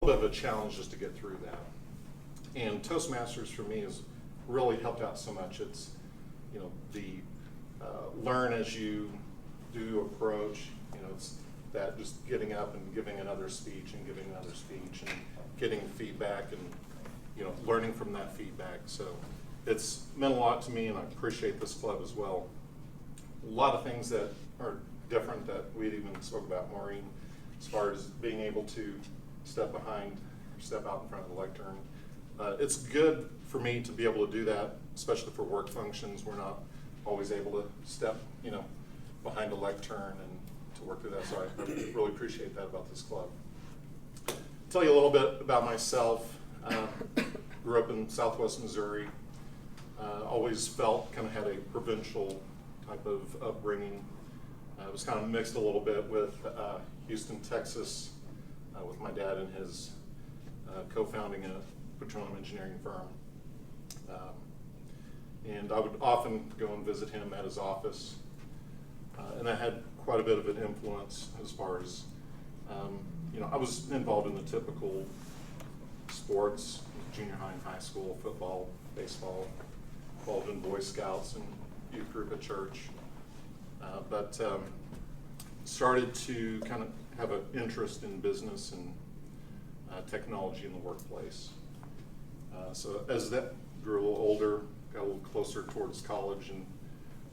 bit of a challenge just to get through that. And Toastmasters for me has really helped out so much. It's, you know, the learn as you do approach, you know, it's that just getting up and giving another speech and giving another speech and getting feedback and, you know, learning from that feedback. So it's meant a lot to me, and I appreciate this club as well. A lot of things that are different that we'd even spoke about, Maureen, as far as being able to step behind, step out in front of the lectern. It's good for me to be able to do that, especially for work functions. We're not always able to step, you know, behind a lectern and to work through that. So I really appreciate that about this club. I'll tell you a little bit about myself. Grew up in Southwest Missouri. Always felt kind of had a provincial type of upbringing. It was kind of mixed a little bit with Houston, Texas, with my dad and his co-founding a petroleum engineering firm. And I would often go and visit him at his office. And that had quite a bit of an influence as far as, you know, I was involved in the typical sports, junior high and high school, football, baseball, involved in Boy Scouts and youth group at church. But started to kind of have an interest in business and technology in the workplace. So as that grew a little older, got a little closer towards college and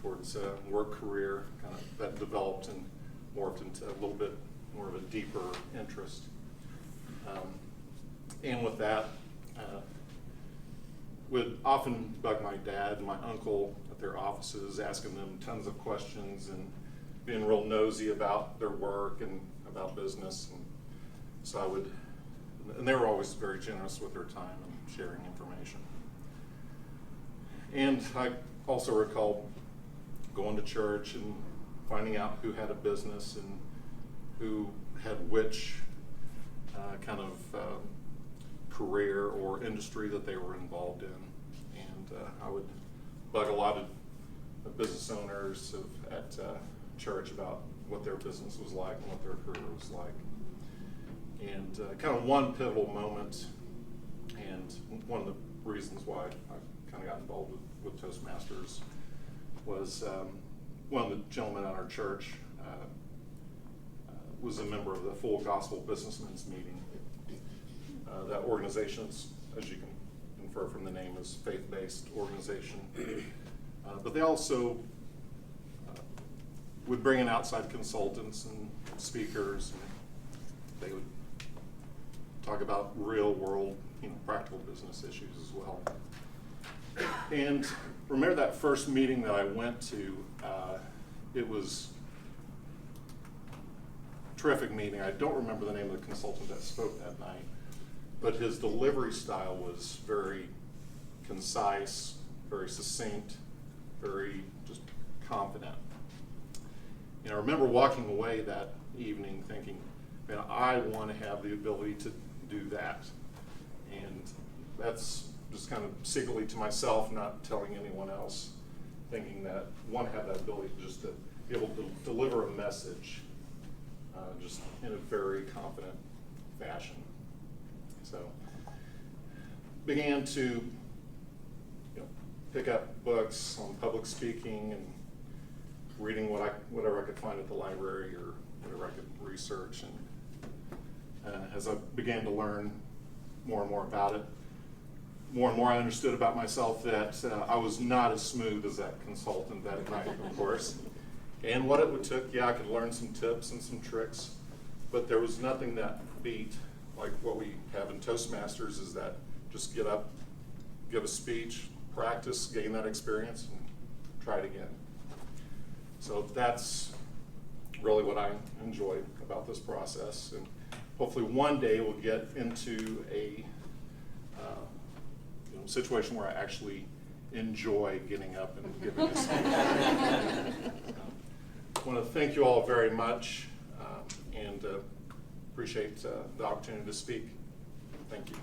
towards work career, kind of that developed and morphed into a little bit more of a deeper interest. And with that, would often bug my dad and my uncle at their offices, asking them tons of questions and being real nosy about their work and about business. And so I would, and they were always very generous with their time and sharing information. And I also recall going to church and finding out who had a business and who had which kind of career or industry that they were involved in. And I would bug a lot of business owners at church about what their business was like and what their career was like. And kind of one pivotal moment, and one of the reasons why I kind of got involved with Toastmasters was one of the gentlemen at our church was a member of the Full Gospel Businessmen's Meeting. That organization, as you can infer from the name, is a faith-based organization. But they also would bring in outside consultants and speakers, and they would talk about real-world, you know, practical business issues as well. And remember that first meeting that I went to, it was a terrific meeting. I don't remember the name of the consultant that spoke that night, but his delivery style was very concise, very succinct, very just confident. And I remember walking away that evening thinking, man, I want to have the ability to do that. And that's just kind of secretly to myself, not telling anyone else, thinking that one have that ability just to be able to deliver a message just in a very confident fashion. So began to, you know, pick up books on public speaking and reading whatever I could find at the library or whatever I could research. And as I began to learn more and more about it, more and more I understood about myself that I was not as smooth as that consultant that night, of course. And what it took, yeah, I could learn some tips and some tricks, but there was nothing that beat like what we have in Toastmasters, is that just get up, give a speech, practice, gain that experience, and try it again. So that's really what I enjoy about this process. And hopefully one day we'll get into a situation where I actually enjoy getting up and giving a speech. I want to thank you all very much and appreciate the opportunity to speak. Thank you.